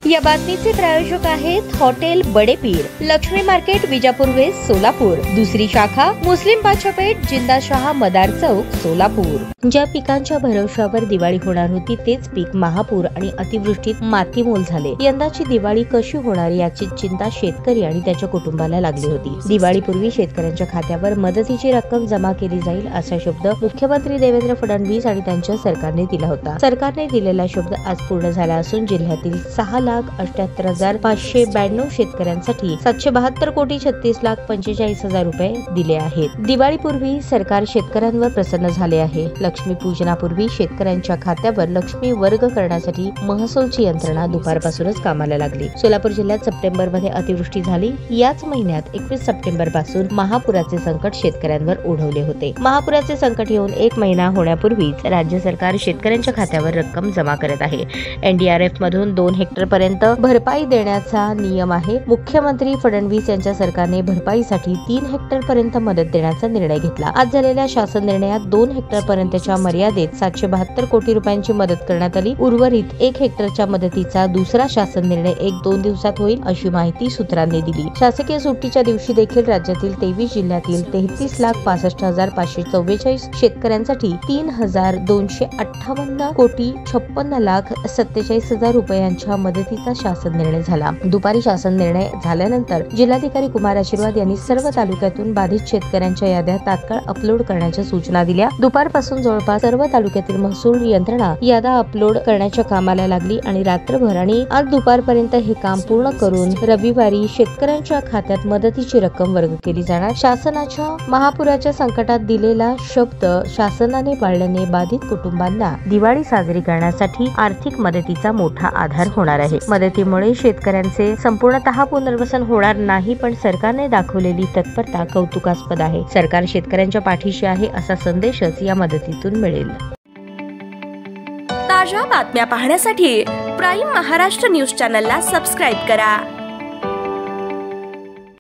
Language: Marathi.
या बातमीचे प्रायोजक आहेत hotel Badepir, Laxmi market, Vijapur west, Solapur. दुसरी शाखा मुस्लिम बादशाहपेठ, जिंदाशाह मदार चौक, सोलापूर। ज्या पिकांच्या भरवशावर दिवाळी होणार होती तेच पीक महापूर आणि अतिवृष्टीत मातीमोल झाले। यंदाची दिवाळी कशी होणार याची चिंता शेतकरी आणि त्याच्या कुटुंबाला लागली होती। दिवाळीपूर्वी शेतकऱ्यांच्या खात्यावर मदतीची रक्कम जमा केली जाईल असा शब्द मुख्यमंत्री देवेंद्र फडणवीस आणि त्यांच्या सरकारने दिला होता। सरकारने दिलेला शब्द आज पूर्ण झाला असून जिल्ह्यातील 6,78,592 शेतकऱ्यांसाठी 772,36,45,000 रुपये दिले आहेत। दिवाळीपूर्वी सरकार शेतकऱ्यांवर प्रसन्न झाले आहे। लक्ष्मी पूजनापूर्वी शेतकऱ्यांच्या खात्यावर लक्ष्मी वर्ग करण्यासाठी महसूलची यंत्रणा दुपारपासूनच कामाला लागली। सोलापूर जिल्ह्यात सप्टेंबरमध्ये अतिवृष्टी झाली। याच महिन्यात 21 सप्टेंबर पासून महापुराचे संकट शेतकऱ्यांवर ओढवले होते। महापुराचे संकट येऊन 1 महिना होण्यापूर्वीच राज्य सरकार शेतकऱ्यांच्या खात्यावर रक्कम जमा करत आहे। NDRF मधून 2 हेक्टर पर्यंत भरपाई देण्याचा नियम आहे। मुख्यमंत्री फडणवीस यांच्या सरकारने भरपाईसाठी 3 हेक्टर पर्यंत मदत देण्याचा निर्णय घेतला। आज झालेल्या शासन निर्णयात 2 हेक्टर पर्यंतच्या मर्यादेत 772 कोटी रुपयांची मदत करण्यात आली। उर्वरित 1 हेक्टरच्या मदतीचा दुसरा शासन निर्णय 1-2 दिवसात होईल अशी माहिती सूत्रांनी दिली। शासकीय सुट्टीच्या दिवशी देखील राज्यातील 23 जिल्ह्यातील 33,65,544 शेतकऱ्यांसाठी 3,258,56,47,000 रुपयांच्या मदतीचा शासन निर्णय झाला। दुपारी शासन निर्णय झाल्यानंतर जिल्हाधिकारी कुमार आशीर्वाद यांनी सर्व तालुक्यातून बाधित शेतकऱ्यांच्या याद्या तात्काळ अपलोड करण्याच्या सूचना दिल्या। दुपारपासून जवळपास सर्व तालुक्यातील महसूल यंत्रणा याद्या अपलोड करण्याच्या कामाला लागली आणि रात्रभर आणि आज दुपारपर्यंत हे काम पूर्ण करून रविवारी शेतकऱ्यांच्या खात्यात मदतीची रक्कम वर्ग केली जाणार। शासनाच्या महापुराच्या संकटात दिलेला शब्द शासनाने पाळल्याने बाधित कुटुंबांना दिवाळी साजरी करण्यासाठी आर्थिक मदतीचा मोठा आधार होणार आहे। मदतीमुळे शेतकऱ्यांचे संपूर्णतः पुनर्वसन होणार नाही, पण सरकारने दाखवलेली तत्परता कौतुकास्पद आहे। सरकार शेतकऱ्यांच्या पाठीशी आहे असा संदेशच या मदतीतून मिळेल। ताज्या बातम्या पाहण्यासाठी प्राईम महाराष्ट्र न्यूज चॅनलला सबस्क्राईब करा।